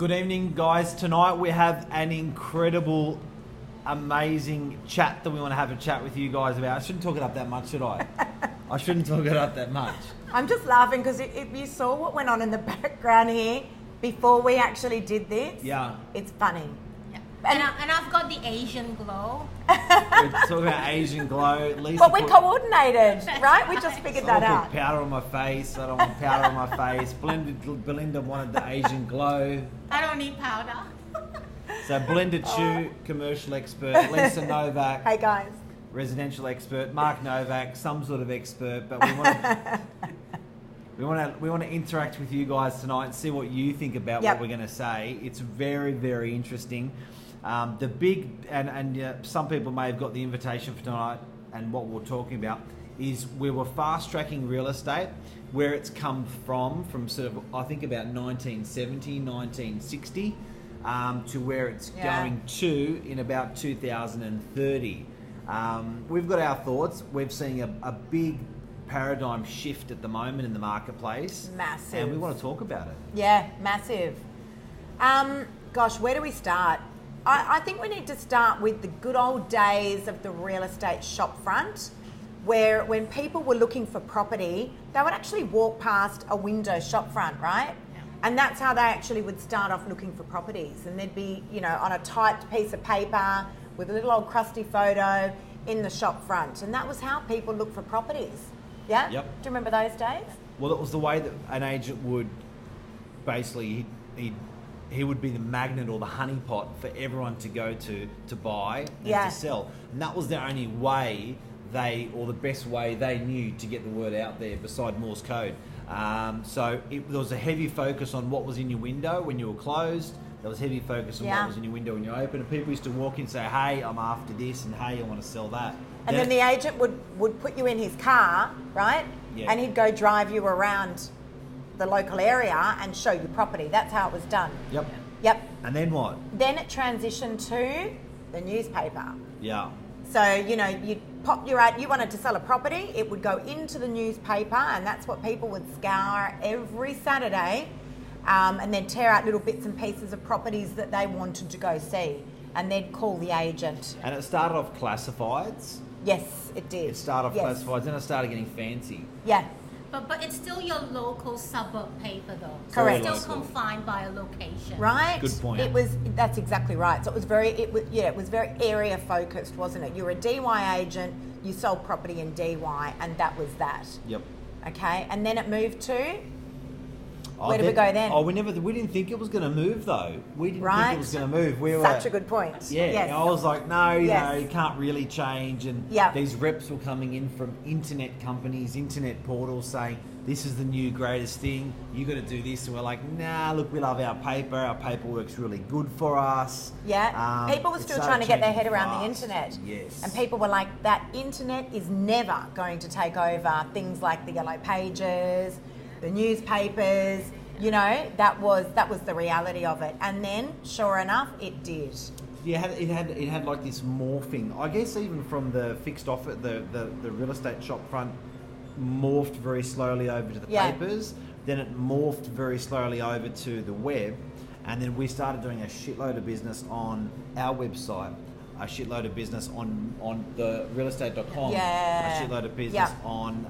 Good evening, guys. Tonight we have an incredible, amazing chat that we want to have a chat with you guys about. I shouldn't talk it up that much, should I? I shouldn't talk it up that much. I'm just laughing because if you saw what went on in the background here before we actually did this, Yeah. it's funny. Yeah. And I've got the Asian glow. We're talking about Asian glow. Lisa But we coordinated, right? We just figured that I out. put powder on my face. I don't want powder on my face. Belinda wanted the Asian glow. I don't need powder. So Belinda Choo, commercial expert. Lisa Novak, Hey guys. residential expert. Mark Novak, some sort of expert. But we want to interact with you guys tonight and see what you think about what we're going to say. It's very, very interesting. The big and some people may have got the invitation for tonight, and what we're talking about is we were fast tracking real estate, where it's come from sort of, I think, about 1970, 1960, to where it's going to in about 2030. We've got our thoughts. We're seeing a big paradigm shift at the moment in the marketplace. Massive. And we want to talk about it. Yeah, massive. Gosh, where do we start? I think we need to start with the good old days of the real estate shopfront, where when people were looking for property, they would actually walk past a window shopfront, right? Yeah. And that's how they actually would start off looking for properties. And they'd be, on a typed piece of paper with a little old crusty photo in the shopfront. And that was how people looked for properties. Yeah? Yep. Do you remember those days? Well, it was the way that an agent would basically, he would be the magnet or the honeypot for everyone to go to buy and to sell. And that was the only way or the best way they knew to get the word out there beside Morse code. So there was a heavy focus on what was in your window when you were closed. There was heavy focus on what was in your window when you're open. And people used to walk in and say, hey, I'm after this, and hey, I want to sell that. And then the agent would put you in his car, right? Yeah. And he'd go drive you around the local area and show you property. That's how it was done. Yep. And then what? Then it transitioned to the newspaper. Yeah. So, you'd pop your ad, you wanted to sell a property, it would go into the newspaper, and that's what people would scour every Saturday, and then tear out little bits and pieces of properties that they wanted to go see, and they'd call the agent. And it started off classifieds. Yes, it did. It started off classifieds, then it started getting fancy. Yeah. But it's still your local suburb paper though. Correct. It's still confined by a location. Right. Good point. That's exactly right. So it was very area focused, wasn't it? You were a DY agent, you sold property in DY, and that was that. Yep. Okay. And then it moved to where did we go then? We didn't think it was going to move though. We didn't think it was going to move. Such a good point. Yeah. Yes. I was like, no, you can't really change. And Yep. these reps were coming in from internet companies, internet portals saying, this is the new greatest thing. You got to do this. And we're like, nah, look, we love our paper. Our paper works really good for us. Yeah. People were still trying to get their head around the internet. Yes. And people were like, that internet is never going to take over things like the yellow pages, the newspapers. That was the reality of it. And then, sure enough, it did. Yeah, it had like this morphing. I guess even from the fixed offer, the real estate shop front morphed very slowly over to the papers. Then it morphed very slowly over to the web, and then we started doing a shitload of business on our website, a shitload of business on the realestate.com, a shitload of business on,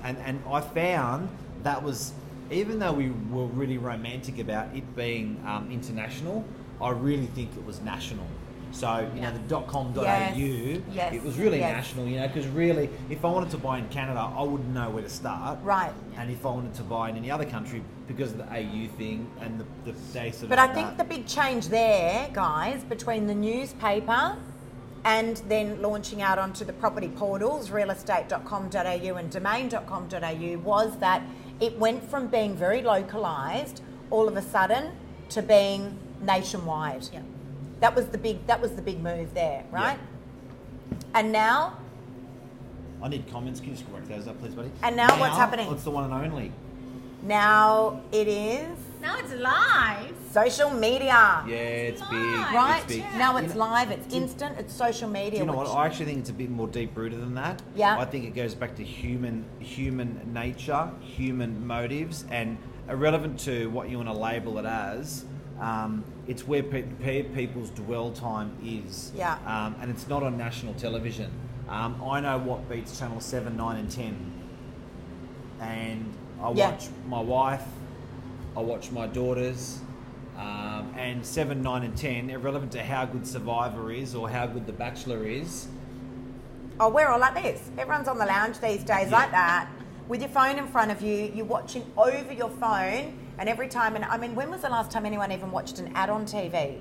and I found that was, even though we were really romantic about it being international, I really think it was national. So, the .com.au, it was really national, because really, if I wanted to buy in Canada, I wouldn't know where to start. Right. And if I wanted to buy in any other country, because of the AU thing and the they sort of... But I think the big change there, guys, between the newspaper and then launching out onto the property portals, realestate.com.au and domain.com.au, was that it went from being very localised all of a sudden to being nationwide. Yeah. That was the big move there, right? Yeah. And now, I need comments. Can you just correct those up, please, buddy? And now what's happening? It's the one and only. Now it is Now it's live. social media. Yeah, it's big. Right? It's big. Now it's live, it's instant, it's social media. Do you know what? I actually think it's a bit more deep-rooted than that. Yeah. I think it goes back to human nature, human motives, and irrelevant to what you want to label it as, It's where people's dwell time is. Yeah. And it's not on national television. I know what beats Channel 7, 9 and 10. And I watch my wife, I watch my daughters, and 7, 9 and 10, irrelevant to how good Survivor is or how good The Bachelor is. Oh, we're all like this. Everyone's on the lounge these days like that. With your phone in front of you, you're watching over your phone, and every time, and I mean, when was the last time anyone even watched an ad on TV?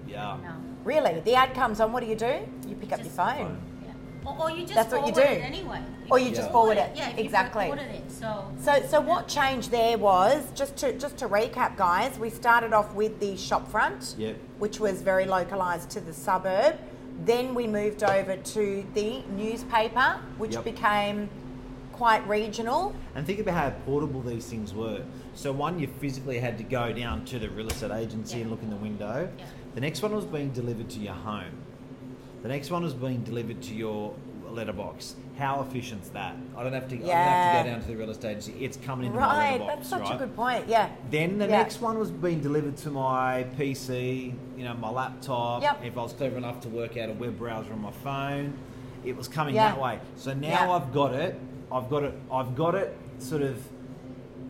Yeah. No. Really? The ad comes on, what do? You pick up your phone. Yeah. Or you just That's what forward you do. it anyway. Or you just forward it. Yeah, exactly. You forwarded it. So what changed there was, just to recap, guys, we started off with the shopfront, which was very localised to the suburb. Then we moved over to the newspaper, which became quite regional. And think about how portable these things were. So one, you physically had to go down to the real estate agency and look in the window. Yeah. The next one was being delivered to your home. The next one was being delivered to your letterbox. How efficient's that? I don't have to go down to the real estate agency. It's coming into my letterbox. That's such a good point. Yeah. Then the next one was being delivered to my PC, my laptop. Yep. If I was clever enough to work out a web browser on my phone, it was coming that way. So now I've got it sort of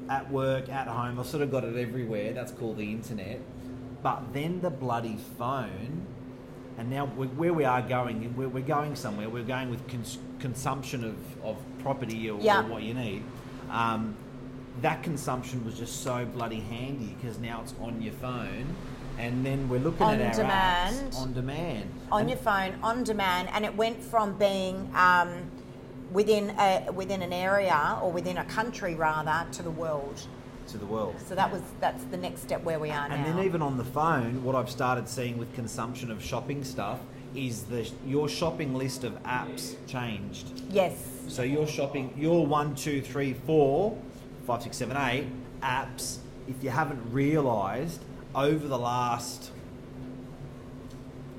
at work, at home. I've sort of got it everywhere. That's called the internet. But then the bloody phone, and now where we are going, we're going somewhere. We're going with consumption of property or what you need. That consumption was just so bloody handy because now it's on your phone. And then we're looking at our apps on demand. On your phone, on demand. And it went from being within an area or within a country rather to the world. So that's the next step where we are now. And then even on the phone, what I've started seeing with consumption of shopping stuff is your shopping list of apps changed. Yes. So your 1, 2, 3, 4, 5, 6, 7, 8 apps, if you haven't realised, over the last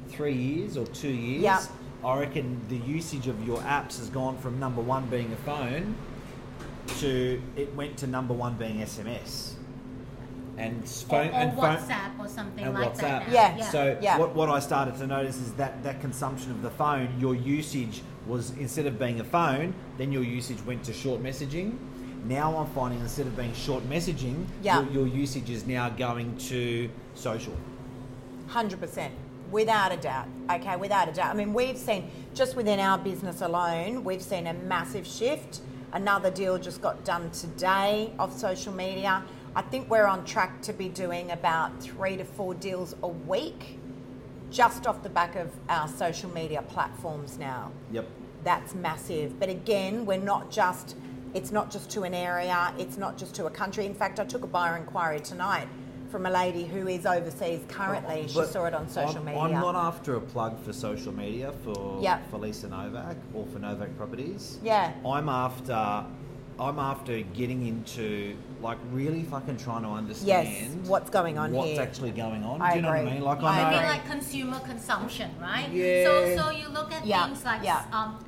3 years or 2 years, I reckon the usage of your apps has gone from number one being a phone it went to number one being SMS. And phone or WhatsApp or something and like WhatsApp. that. Yeah. So what I started to notice is that consumption of the phone, your usage was, instead of being a phone, then your usage went to short messaging. Now I'm finding instead of being short messaging, your usage is now going to social. 100%. Without a doubt. Okay, without a doubt. I mean, we've seen, just within our business alone, we've seen a massive shift. Another deal just got done today of social media. I think we're on track to be doing about 3 to 4 deals a week just off the back of our social media platforms now. Yep. That's massive. But again, it's not just to an area, it's not just to a country. In fact, I took a buyer inquiry tonight from a lady who is overseas currently. She saw it on social media. I'm not after a plug for social media for Lisa Novak or for Novak Properties. Yeah. I'm after getting into really fucking trying to understand what's going on what's here. actually going on. I Do you know agree. what I mean? Like I mean, like consumer consumption, right? Yeah. So you look at things like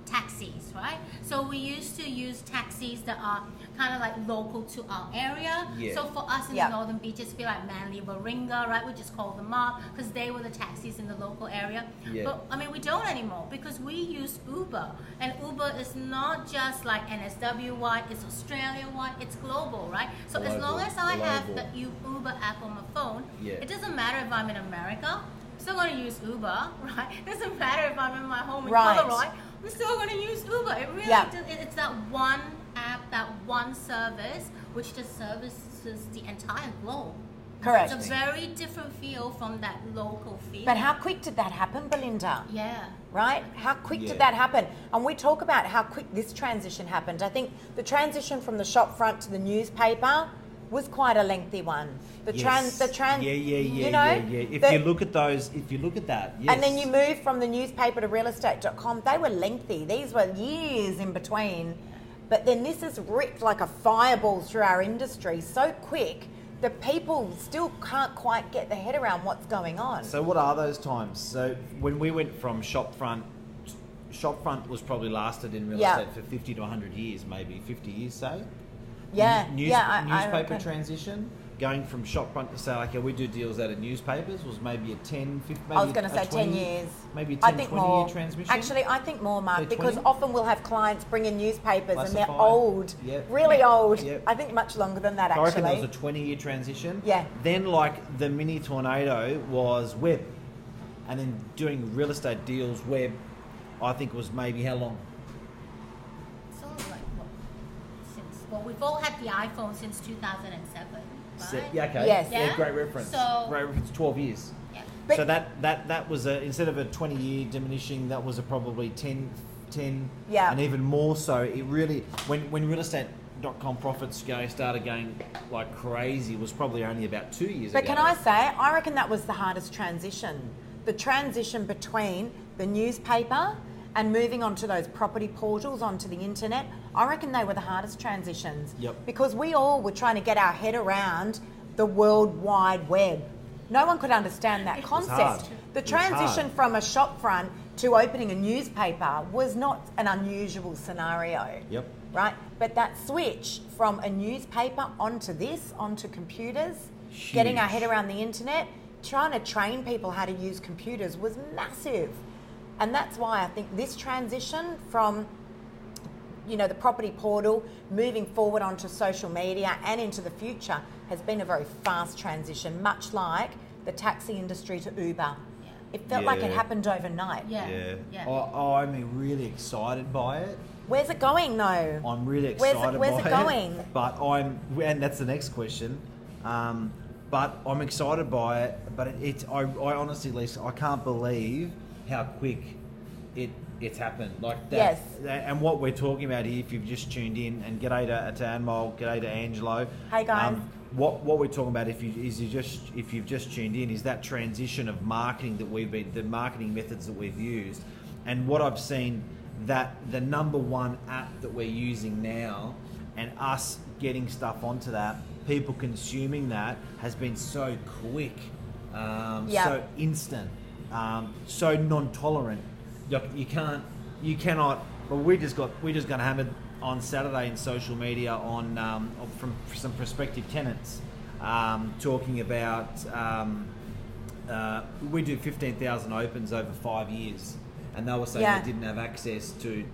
taxis, right? So we used to use taxis that are kind of like local to our area. Yeah. So for us in the Northern Beaches, feel like Manly, Warringah, right? We just call them up because they were the taxis in the local area. Yeah. But I mean, we don't anymore because we use Uber, and Uber is not just like NSW-wide, it's Australia-wide, it's global, right? So as long as I have the Uber app on my phone, it doesn't matter if I'm in America, I'm still going to use Uber, right? It doesn't matter if I'm in my home in Polaroid, I'm still going to use Uber. It really it's that one app, that one service, which just services the entire globe. Correct. It's a very different feel from that local feel. But how quick did that happen, Belinda? Yeah. Right? How quick did that happen? And we talk about how quick this transition happened. I think the transition from the shopfront to the newspaper was quite a lengthy one. You know? If you look at that, yes. And then you move from the newspaper to realestate.com, they were lengthy. These were years in between. But then this has ripped like a fireball through our industry so quick that people still can't quite get their head around what's going on. So what are those times? So when we went from shopfront was probably lasted in real estate for 50 to 100 years, maybe 50 years, say. Yeah. Newspaper transition going from shopfront to say, okay, we do deals out of newspapers was maybe a 10, 15, maybe I was going to say 20, 10 years. Maybe a I 10, think 20 more. year transmission. Actually, I think more, Mark, Say because 20? often we'll have clients bring in newspapers and they're Classified. old, Yep. really old. Yep. I think much longer than that, I reckon actually. there was a 20-year transition. Yeah. Then, like, the mini tornado was web. And then doing real estate deals web, I think was maybe how long? So like well, we've all had the iPhone since 2007, right? Yeah, okay. Yes. Yeah, Yeah? great reference. So- Great reference, 12 years. Yeah. But- So that was instead of a 20-year diminishing, that was a probably 10, Yeah. and even more so. It really, when realestate.com profits started going like crazy, was probably only about 2 years But ago. can I say, I reckon that was the hardest transition. The transition between the newspaper and moving onto those property portals, onto the internet, I reckon they were the hardest transitions. Yep. Because we all were trying to get our head around the World Wide Web. No one could understand that was concept. hard. The It was transition hard. from a shopfront to opening a newspaper was not an unusual scenario. Yep. Right? But that switch from a newspaper onto computers, getting our head Huge. around the internet, trying to train people how to use computers was massive. And that's why I think this transition from, the property portal, moving forward onto social media and into the future has been a very fast transition, much like the taxi industry to Uber. It felt like it Yeah. happened overnight. Yeah. I'm really excited by it. Where's it going though? I'm really Where's excited it- where's by it going? But and that's the next question. But I'm excited by it. But I honestly, Lisa, I can't believe how quick it's happened. Like that. Yes. And what we're talking about here, if you've just tuned in, and g'day to Anmol, g'day to Angelo. Hey, guys. What we're talking about, if you've just tuned in, is that transition of marketing the marketing methods that we've used, and what I've seen, that the number one app that we're using now, and us getting stuff onto that, people consuming that, has been so quick, so instant, so non-tolerant. You cannot. Well, we just got hammered on Saturday in social media from some prospective tenants, talking about we do 15,000 opens over 5 years, and they were saying they didn't have access to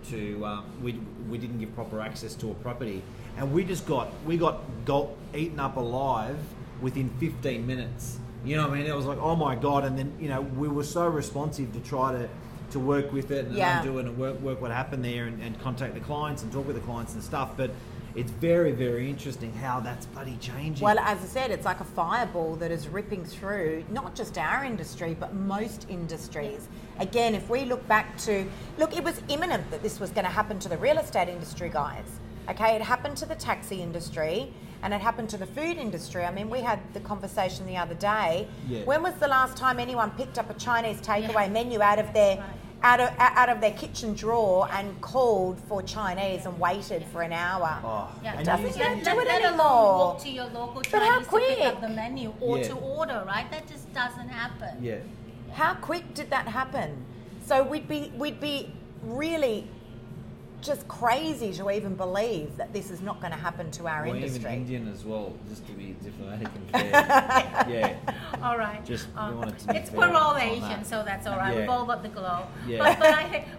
we didn't give proper access to a property, and we got eaten up alive within 15 minutes. You know what I mean? It was like, oh my God. And then, we were so responsive to try to work with it and undo it and work what happened there and contact the clients and talk with the clients and stuff. But it's very, very interesting how that's bloody changing. Well, as I said, it's like a fireball that is ripping through not just our industry, but most industries. Again, if we look back it was imminent that this was going to happen to the real estate industry, guys. Okay, it happened to the taxi industry and it happened to the food industry. I mean, we had the conversation the other day. Yeah. When was the last time anyone picked up a Chinese takeaway menu out of their kitchen drawer and called for Chinese and waited for an hour? Oh, Yeah, and doesn't you- it do it let alone anymore. walk to your local But how Chinese to pick up quick? the menu or Yeah. to order, right? That just doesn't happen. Yeah. How quick did that happen? So we'd be really just crazy to even believe that this is not going to happen to our Or industry. even Indian as well, just to be diplomatic and fair. Yeah. All right. Just we wanted to be it's fair we're all on Asian, that. so that's all right. Yeah. We've all got the glow. Yeah.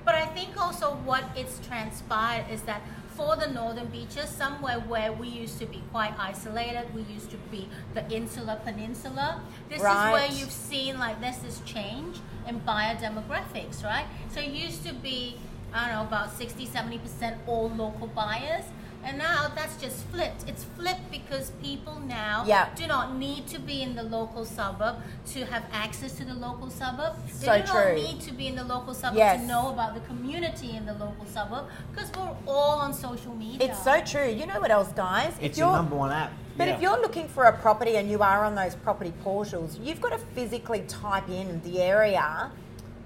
But I think also what it's transpired is that for the northern beaches, somewhere where we used to be quite isolated, we used to be the insular peninsula. This Right. is where you've seen like there's this change in biodemographics, right? So it used to be, I don't know, about 60-70% all local buyers. And now that's just flipped. It's flipped because people now do not need to be in the local suburb to have access to the local suburb. They So do true. not need to be in the local suburb Yes. to know about the community in the local suburb because we're all on social media. It's so true. You know what else, guys? It's your number one app. But Yeah. if you're looking for a property and you are on those property portals, you've got to physically type in the area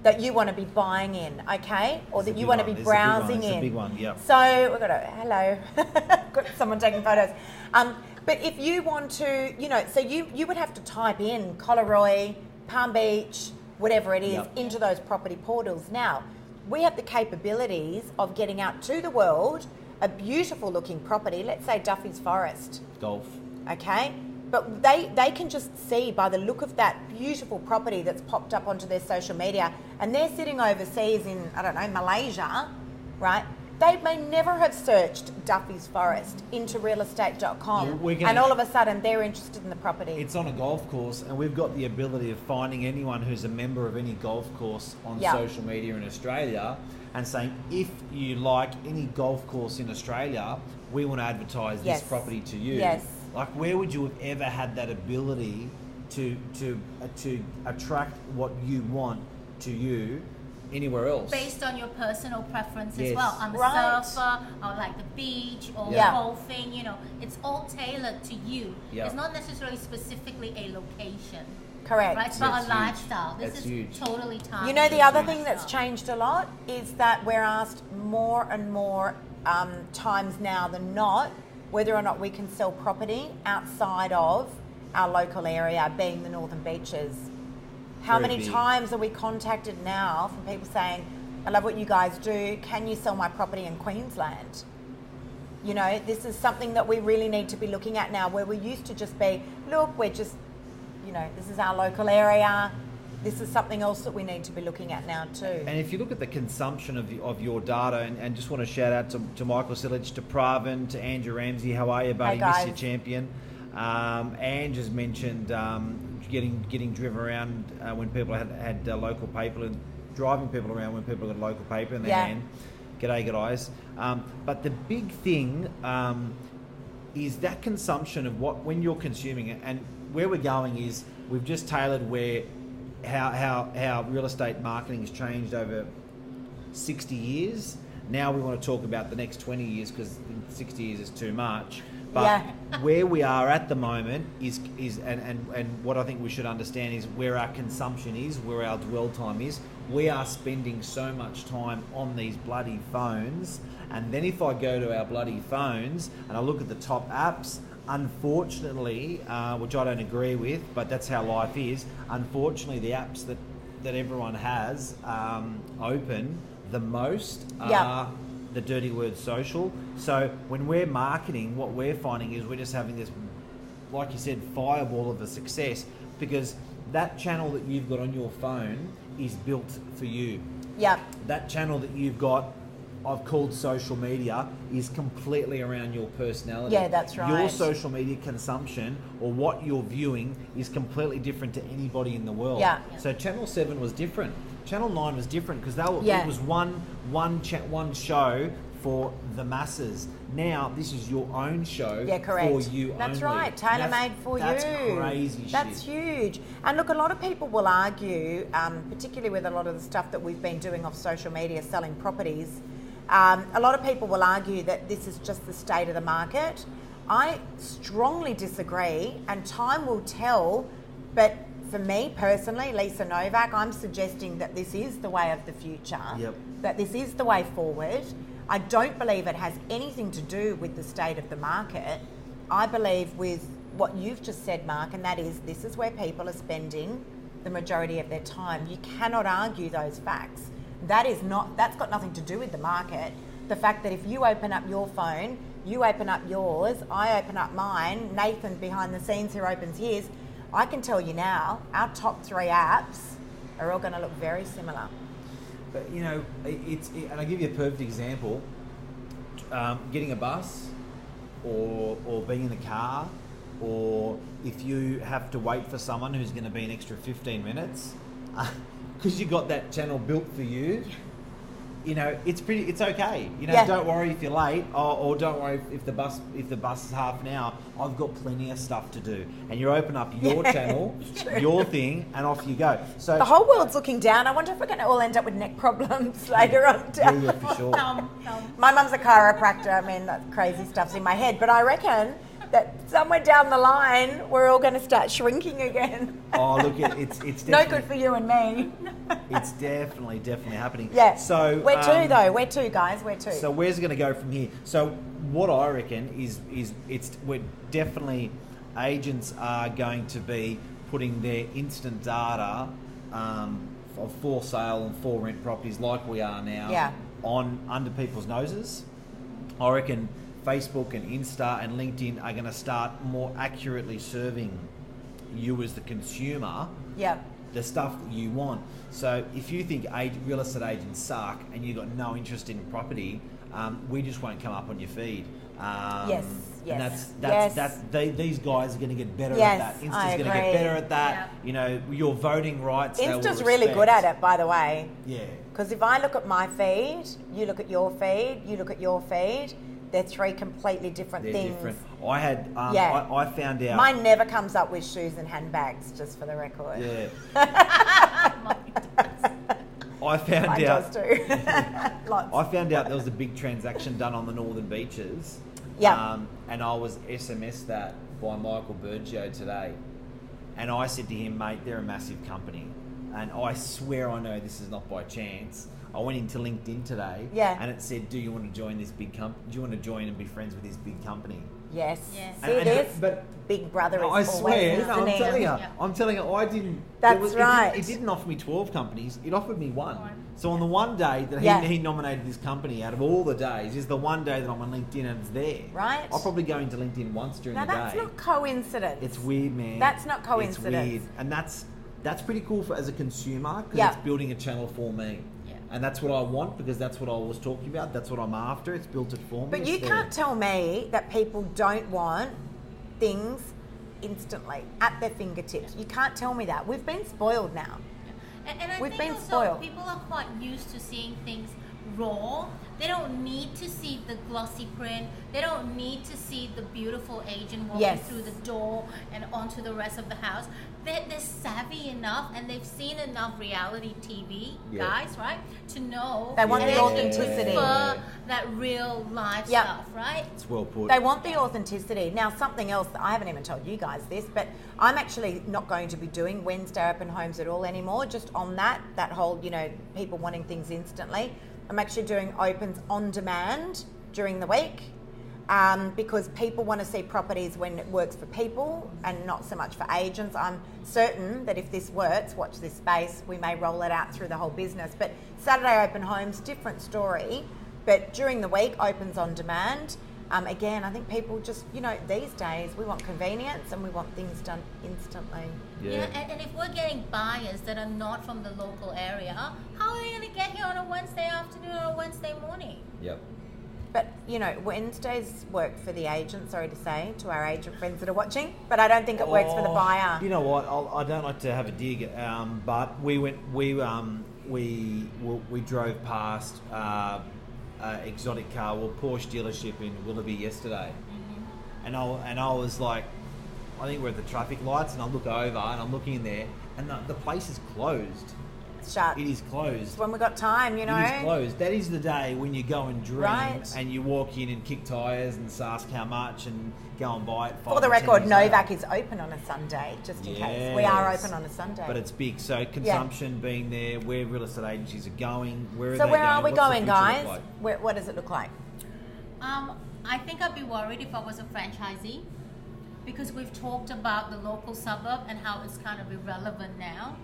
that you want to be buying in, okay? Or It's a that you big want to one. be It's a big one. browsing It's in. a big one, yep. So we've got hello, got someone taking photos. But if you want to, so you would have to type in Collaroy, Palm Beach, whatever it is, Yep. into those property portals. Now, we have the capabilities of getting out to the world a beautiful looking property, let's say Duffy's Forest, Golf. okay? But they can just see by the look of that beautiful property that's popped up onto their social media, and they're sitting overseas in, I don't know, Malaysia, right? They may never have searched Duffy's Forest into realestate.com, and all of a sudden they're interested in the property. It's on a golf course, and we've got the ability of finding anyone who's a member of any golf course on social media in Australia and saying, if you like any golf course in Australia, we want to advertise this property to you. Yes. Like, where would you have ever had that ability to attract what you want to you anywhere else? Based on your personal preference as Yes. well. I'm a surfer, or like the beach, or golfing, you know, it's all tailored to you. Yeah. It's not necessarily specifically a location. Correct. Right? It's not That's a lifestyle. huge. This That's is huge. totally targeted. You know, the other thing lifestyle. that's changed a lot is that we're asked more and more times now than not whether or not we can sell property outside of our local area, being the Northern Beaches. How Very many big. times are we contacted now from people saying, I love what you guys do, can you sell my property in Queensland? You know, this is something that we really need to be looking at now, where we used to just be, look, we're just, you know, this is our local area. This is something else that we need to be looking at now too. And if you look at the consumption of your data, and just want to shout out to Michael Sillage, to Pravin, to Andrew Ramsey, how are you, buddy? Hey, guys. Miss your champion. Ange has mentioned getting driven around when people had local paper, and driving people around when people got local paper in their hand. G'day, guys. But the big thing is that consumption of when you're consuming it, and where we're going is we've just tailored how real estate marketing has changed over 60 years. Now we want to talk about the next 20 years, because 60 years is too much. But where we are at the moment is what I think we should understand is where our consumption is, where our dwell time is. We are spending so much time on these bloody phones, and then if I go to our bloody phones and I look at the top apps, unfortunately, which I don't agree with, but that's how life is, unfortunately the apps that everyone has open the most are the dirty word social. So when we're marketing, what we're finding is we're just having this, like you said, fireball of a success, because that channel that you've got on your phone is built for you. Yep. That channel that you've got, I've called social media, is completely around your personality. Yeah, that's right. Your social media consumption, or what you're viewing, is completely different to anybody in the world. Yeah. So Channel 7 was different. Channel 9 was different, because it was one show for the masses. Now this is your own show for you. That's only. right, tailor-made for you. That's crazy shit. That's huge. And look, a lot of people will argue, particularly with a lot of the stuff that we've been doing off social media, selling properties, a lot of people will argue that this is just the state of the market. I strongly disagree, and time will tell, but for me personally, Lisa Novak, I'm suggesting that this is the way of the future, that this is the way forward. I don't believe it has anything to do with the state of the market. I believe with what you've just said, Mark, and that is, this is where people are spending the majority of their time. You cannot argue those facts. That's got nothing to do with the market. The fact that if you open up your phone, you open up yours, I open up mine, Nathan behind the scenes who opens his, I can tell you now, our top 3 apps are all going to look very similar. But you know, and I'll give you a perfect example. Getting a bus, or being in the car, or if you have to wait for someone who's going to be an extra 15 minutes, because you got that channel built for you. You know, it's okay. You know, don't worry if you're late, or don't worry if the bus is half an hour. I've got plenty of stuff to do, and you open up your channel, your thing, and off you go. So the whole world's looking down. I wonder if we're going to all end up with neck problems later on. Yeah, for sure. My mum's a chiropractor. I mean, that crazy stuff's in my head, but I reckon that somewhere down the line we're all going to start shrinking again. Oh, look, it's definitely no good for you and me. It's definitely happening. Yeah. So where to though? Where to, guys? Where to? So where's it going to go from here? So what I reckon is we're definitely, agents are going to be putting their instant data of for sale and for rent properties like we are now on under people's noses. I reckon Facebook and Insta and LinkedIn are going to start more accurately serving you as the consumer the stuff that you want. So if you think real estate agents suck and you've got no interest in property, we just won't come up on your feed. And these guys are going to get better at that. Insta's going to get better at that. You know, your voting rights. Insta's really good at it, by the way. Yeah. Because if I look at my feed, you look at your feed, you look at your feed, they're three completely different things. Different. I had, I found out. Mine never comes up with shoes and handbags, just for the record. Yeah. I found Mine out. Does too. I found out there was a big transaction done on the Northern Beaches. Yeah. And I was SMS'd that by Michael Bergio today. And I said to him, mate, they're a massive company. And I swear I know this is not by chance. I went into LinkedIn today and it said, do you want to join this big company? Do you want to join and be friends with this big company? Yes. Yes. See this? But Big Brother is always listening. I'm telling you. I'm telling you, I didn't... It didn't offer me 12 companies. It offered me one. So on the one day that he nominated this company, out of all the days, is the one day that I'm on LinkedIn and it's there. Right. I'll probably go into LinkedIn once during the day. Now that's not coincidence. It's weird, man. That's not coincidence. It's weird. And that's pretty cool as a consumer because it's building a channel for me. And that's what I want because that's what I was talking about. That's what I'm after. It's built it for me. But you can't tell me that people don't want things instantly at their fingertips. You can't tell me that. We've been spoiled now. And I We've think been also spoiled. people are quite used to seeing things raw. They don't need to see the glossy print. They don't need to see the beautiful agent walking through the door and onto the rest of the house. They're savvy enough and they've seen enough reality TV, guys, right? To know they want the authenticity. Prefer that real life stuff, right? It's well put. They want the authenticity. Now, something else, I haven't even told you guys this, but I'm actually not going to be doing Wednesday open homes at all anymore, just on that whole, people wanting things instantly. I'm actually doing opens on demand during the week because people want to see properties when it works for people and not so much for agents. I'm certain that if this works, watch this space, we may roll it out through the whole business. But Saturday open homes, different story. But during the week, opens on demand. Again, I think people just, these days we want convenience and we want things done instantly. Yeah, and if we're getting buyers that are not from the local area, how are they going to get here on a Wednesday afternoon or a Wednesday morning? Yep. But, Wednesdays work for the agent, sorry to say, to our agent friends that are watching, but I don't think it works for the buyer. You know what? I don't like to have a dig, but we drove past exotic car, Porsche dealership in Willoughby yesterday, and I was like, I think we're at the traffic lights, and I look over and I'm looking in there, and the place is closed. It's shut. It is closed. It's when we got time, It is closed. That is the day when you go and dream, and you walk in and kick tyres and ask how much and go and buy it. For the record, Novak is open on a Sunday, just in case. We are open on a Sunday. But it's big. So consumption being there, where real estate agencies are going, where are we going, guys? What does it look like? I think I'd be worried if I was a franchisee because we've talked about the local suburb and how it's kind of irrelevant now.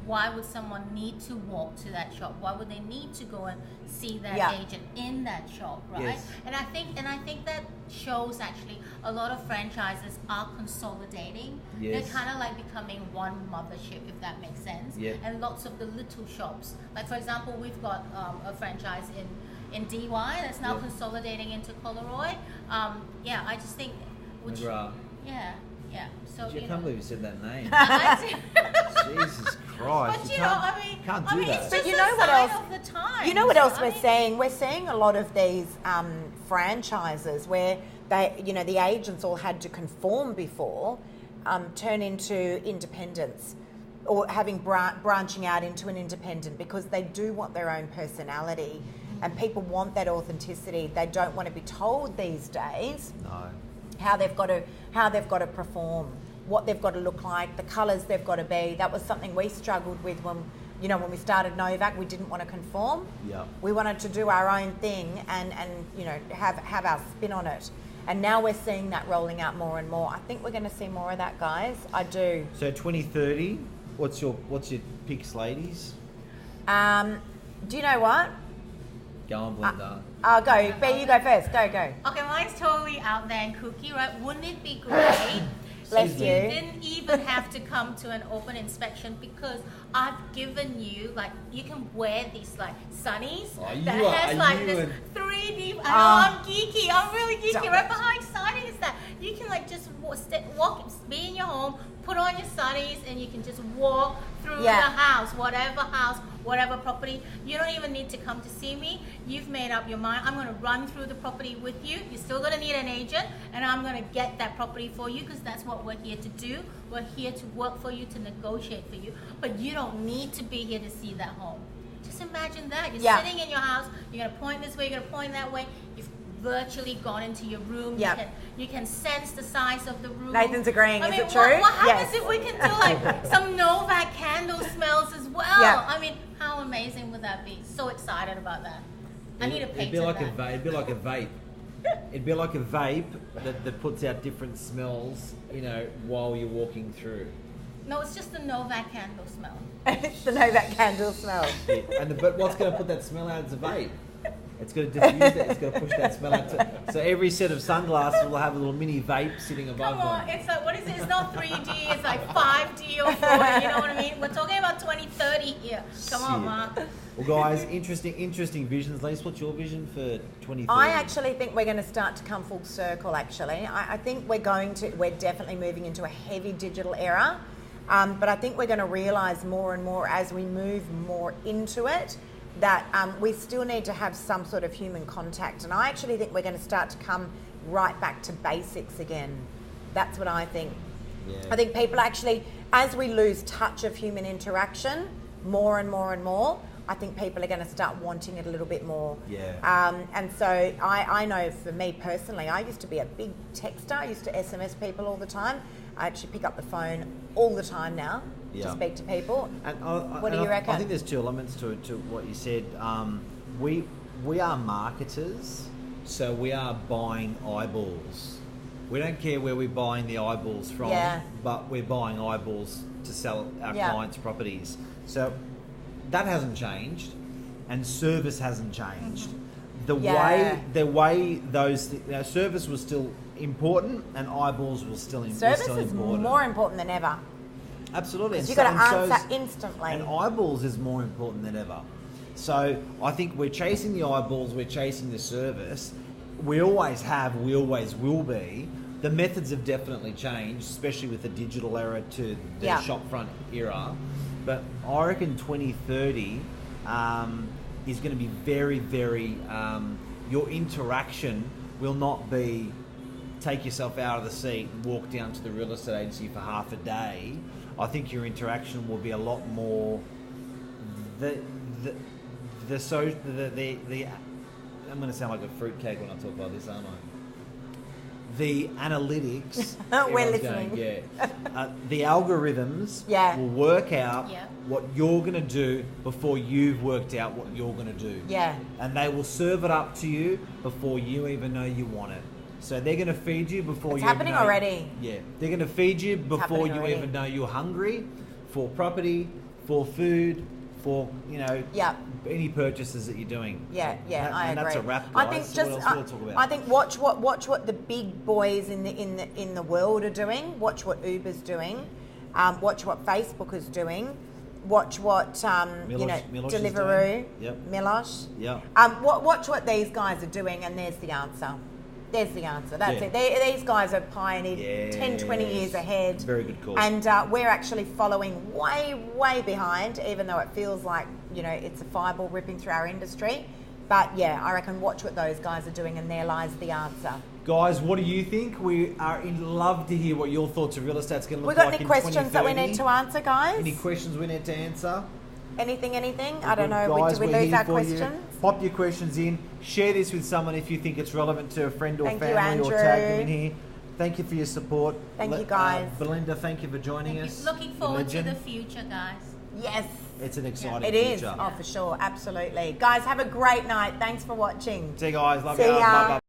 Why would someone need to walk to that shop? Why would they need to go and see that agent in that shop, right? Yes. And I think that shows actually a lot of franchises are consolidating. Yes. They're kind of like becoming one mothership, if that makes sense. Yeah. And lots of the little shops, like for example, we've got a franchise in DY that's now consolidating into Coleroy. I just think. McGrath. Yeah. So I can't believe you said that name. Jesus Christ! But can't do that. It's But just you know a what sign else? of the times, You know what else right? we're seeing? We're seeing a lot of these franchises where the agents all had to conform before, turn into independents, or having branching out into an independent because they do want their own personality, and people want that authenticity. They don't want to be told these days. No. How they've got to perform, what they've got to look like, the colours they've got to be. That was something we struggled with when we started Novak. We didn't want to conform. Yeah. We wanted to do our own thing and have our spin on it. And now we're seeing that rolling out more and more. I think we're going to see more of that, guys. I do. So 2030, what's your picks, ladies? Do you know what? Go on, Belinda. Go. B, you go first. Go. Okay, mine's totally out there and kooky, right? Wouldn't it be great? Bless if you. You didn't even have to come to an open inspection because I've given you, like, you can wear these, like, sunnies that has, like, this 3D, I know I'm geeky, I'm really geeky, right? But how exciting is that? You can, like, just walk, be in your home, put on your sunnies, and you can just walk through the house, whatever property. You don't even need to come to see me. You've made up your mind. I'm going to run through the property with you. You're still going to need an agent, and I'm going to get that property for you because that's what we're here to do. We're here to work for you, to negotiate for you. But you don't need to be here to see that home. Just imagine that. You're sitting in your house. You're going to point this way. You're going to point that way. You've virtually gone into your room. You can sense the size of the room. Nathan's agreeing. I mean, is it true? What happens if we can do like some Novak candle smells as well? Yeah. I mean, how amazing would that be? So excited about that. I need a patent. It'd be like a vape. It'd be like a vape that puts out different smells, while you're walking through. No, it's just the Novak candle smell. It's the Novak candle smell. But what's going to put that smell out is a vape. It's going to diffuse it. It's going to push that smell out. So every set of sunglasses will have a little mini vape sitting above Come on, them. it's like, what is it? It's not 3D, it's like 5D or 4D, you know what I mean? We're talking about 2030 here. Come on, Mark. Well, guys, interesting visions. Lise, what's your vision for 2030? I actually think we're going to start to come full circle, actually. I think we're definitely moving into a heavy digital era. But I think we're going to realise more and more as we move more into it that we still need to have some sort of human contact. And I actually think we're going to start to come right back to basics again. That's what I think. Yeah. I think people actually, as we lose touch of human interaction more and more and more, I think people are going to start wanting it a little bit more. Yeah. And so I know for me personally, I used to be a big texter. I used to SMS people all the time. I actually pick up the phone all the time now to speak to people. And what do you reckon? I think there's two elements to what you said. We are marketers, so we are buying eyeballs. We don't care where we're buying the eyeballs from, but we're buying eyeballs to sell our clients' properties. So that hasn't changed, and service hasn't changed. The way those service was still important, and eyeballs was still important. Service is more important than ever. Absolutely. Because you've got to answer instantly. And eyeballs is more important than ever. So I think we're chasing the eyeballs, we're chasing the service. We always have, we always will be. The methods have definitely changed, especially with the digital era to the shopfront era. But I reckon 2030 is going to be very, very... your interaction will not be take yourself out of the seat and walk down to the real estate agency for half a day. I think your interaction will be a lot more I'm going to sound like a fruitcake when I talk about this, aren't I? The analytics. We're listening. The algorithms will work out what you're going to do before you've worked out what you're going to do. Yeah. And they will serve it up to you before you even know you want it. So they're going to feed you before it's you happening even know, already. Yeah. They're going to feed you before you even know you're hungry for property, for food, for, any purchases that you're doing. I agree. And that's a wrap, guys. I think so what else do we talk about? I think watch what the big boys in the world are doing. Watch what Uber's doing. Watch what Facebook is doing. Watch what Milosh Deliveroo, Milosh. Yeah. Watch what these guys are doing, and there's the answer. There's the answer. That's it. These guys are pioneered 10, 20 years ahead. Very good call. And we're actually following way behind, even though it feels like, it's a fireball ripping through our industry. But I reckon watch what those guys are doing, and there lies the answer. Guys, what do you think? We are in love to hear what your thoughts of real estate's going to look like in 2030. We got any questions that we need to answer, guys? Any questions we need to answer? Anything? I don't know. Guys, did we lose our questions? Pop your questions in. Share this with someone if you think it's relevant to a friend or family, or tag them in here. Thank you for your support. Thank you, guys. Belinda, thank you for joining us. Looking forward to the future, guys. Yes. It's an exciting future. It is. Oh, for sure. Absolutely. Guys, have a great night. Thanks for watching. See you guys. Love you. Bye-bye.